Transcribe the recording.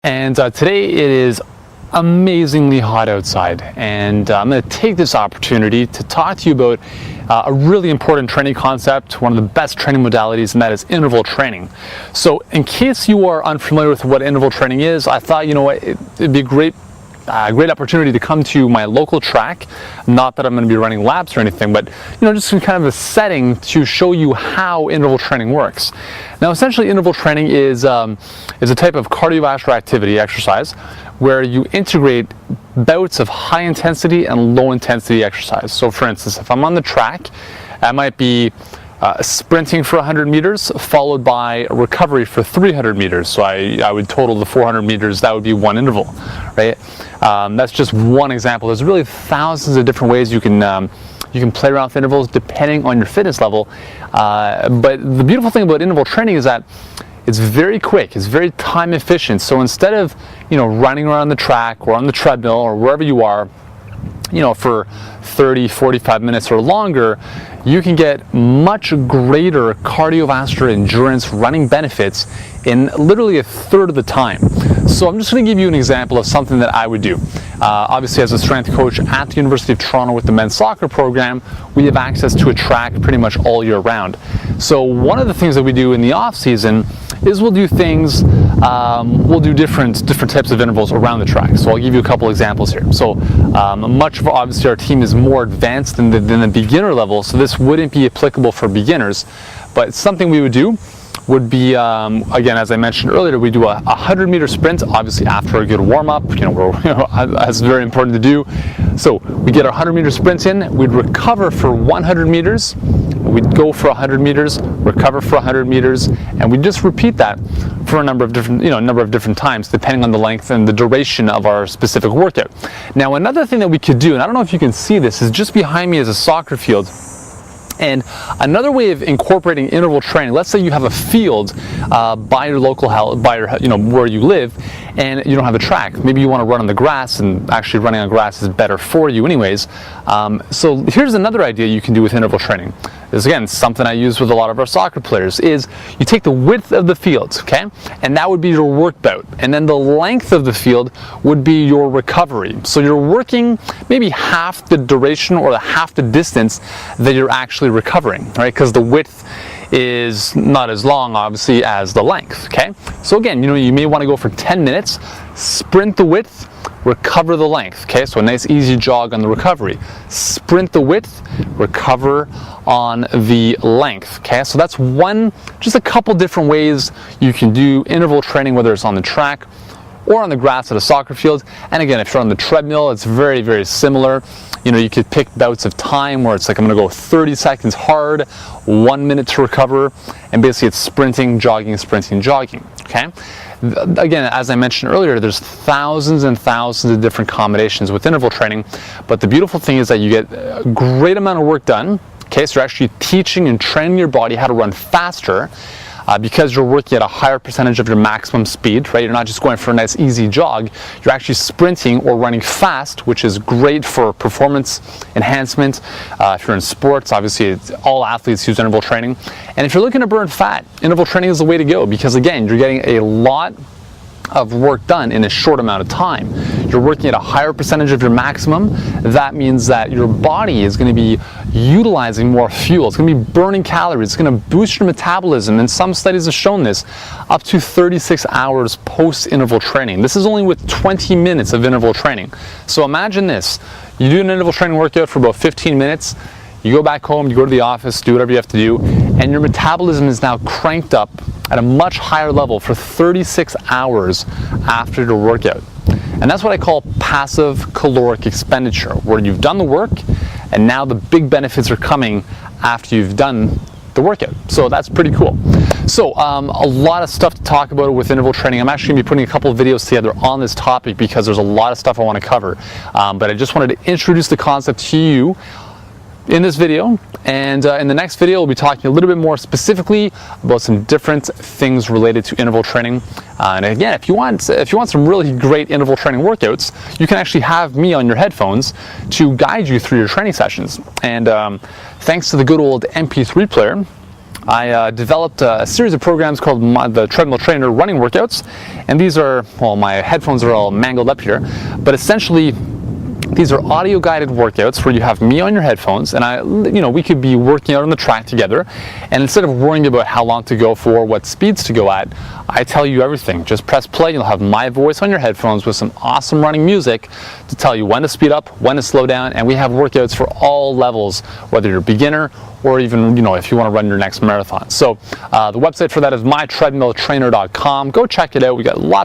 And today it is amazingly hot outside, and I'm going to take this opportunity to talk to you about a really important training concept, one of the best training modalities, and that is interval training. So in case you are unfamiliar with what interval training is, I thought, you know what, it'd be a great opportunity to come to my local track. Not that I'm going to be running laps or anything, but just in kind of a setting to show you how interval training works. Now, essentially, interval training is a type of cardiovascular activity exercise where you integrate bouts of high intensity and low intensity exercise. So, for instance, if I'm on the track, I might be sprinting for 100 meters followed by a recovery for 300 meters. So I would total the 400 meters. That would be one interval, right? That's just one example. There's really thousands of different ways you can play around with intervals depending on your fitness level. But the beautiful thing about interval training is that it's very quick, it's very time efficient. So instead of running around the track or on the treadmill or wherever you are, for 30, 45 minutes or longer, you can get much greater cardiovascular endurance running benefits in literally a third of the time. So I'm just going to give you an example of something that I would do. Obviously, as a strength coach at the University of Toronto with the men's soccer program, we have access to a track pretty much all year round. So one of the things that we do in the off season is we'll do different types of intervals around the track. So I'll give you a couple examples here. So much of obviously our team is more advanced than the beginner level, so this wouldn't be applicable for beginners, but something we would do would be, again, as I mentioned earlier, we do a 100-meter sprint, obviously after a good warm-up, that's very important to do. So we get our 100-meter sprint in, we'd recover for 100 meters, we'd go for 100 meters, recover for 100 meters, and we just repeat that for a number of different times, depending on the length and the duration of our specific workout. Now, another thing that we could do, and I don't know if you can see this, is just behind me is a soccer field. And another way of incorporating interval training, let's say you have a field by your local house, where you live, and you don't have a track. Maybe you want to run on the grass, and actually running on grass is better for you anyways. So here's another idea you can do with interval training. This, again, something I use with a lot of our soccer players, is you take the width of the field, okay? And that would be your work bout. And then the length of the field would be your recovery. So you're working maybe half the duration or half the distance that you're actually recovering, right? Because the width is not as long, obviously, as the length, okay? So again, you may want to go for 10 minutes, sprint the width, recover the length, okay? So a nice easy jog on the recovery. Sprint the width, recover on the length, okay? So that's just a couple different ways you can do interval training, whether it's on the track or on the grass at a soccer field. And again, if you're on the treadmill, it's very, very similar. You could pick bouts of time where it's like, I'm going to go 30 seconds hard, 1 minute to recover, and basically it's sprinting, jogging, okay? Again, as I mentioned earlier, there's thousands and thousands of different combinations with interval training, but the beautiful thing is that you get a great amount of work done, okay? So you're actually teaching and training your body how to run faster, because you're working at a higher percentage of your maximum speed, right? You're not just going for a nice easy jog, you're actually sprinting or running fast, which is great for performance enhancement. If you're in sports, obviously all athletes use interval training. And if you're looking to burn fat, interval training is the way to go, because again, you're getting a lot of work done in a short amount of time. You're working at a higher percentage of your maximum. That means that your body is going to be utilizing more fuel. It's going to be burning calories. It's going to boost your metabolism, and some studies have shown this, up to 36 hours post-interval training. This is only with 20 minutes of interval training. So imagine this. You do an interval training workout for about 15 minutes, you go back home, you go to the office, do whatever you have to do, and your metabolism is now cranked up at a much higher level for 36 hours after your workout. And that's what I call passive caloric expenditure, where you've done the work and now the big benefits are coming after you've done the workout. So that's pretty cool. So a lot of stuff to talk about with interval training. I'm actually going to be putting a couple of videos together on this topic because there's a lot of stuff I want to cover. But I just wanted to introduce the concept to you in this video, and in the next video we'll be talking a little bit more specifically about some different things related to interval training. And again, if you want some really great interval training workouts, you can actually have me on your headphones to guide you through your training sessions. And thanks to the good old MP3 player, I developed a series of programs called the Treadmill Trainer running workouts, and these are, well, my headphones are all mangled up here, but essentially these are audio guided workouts where you have me on your headphones and we could be working out on the track together, and instead of worrying about how long to go for, what speeds to go at, I tell you everything. Just press play, you'll have my voice on your headphones with some awesome running music to tell you when to speed up, when to slow down, and we have workouts for all levels, whether you're a beginner or even if you want to run your next marathon. So the website for that is mytreadmilltrainer.com. Go check it out. We got lots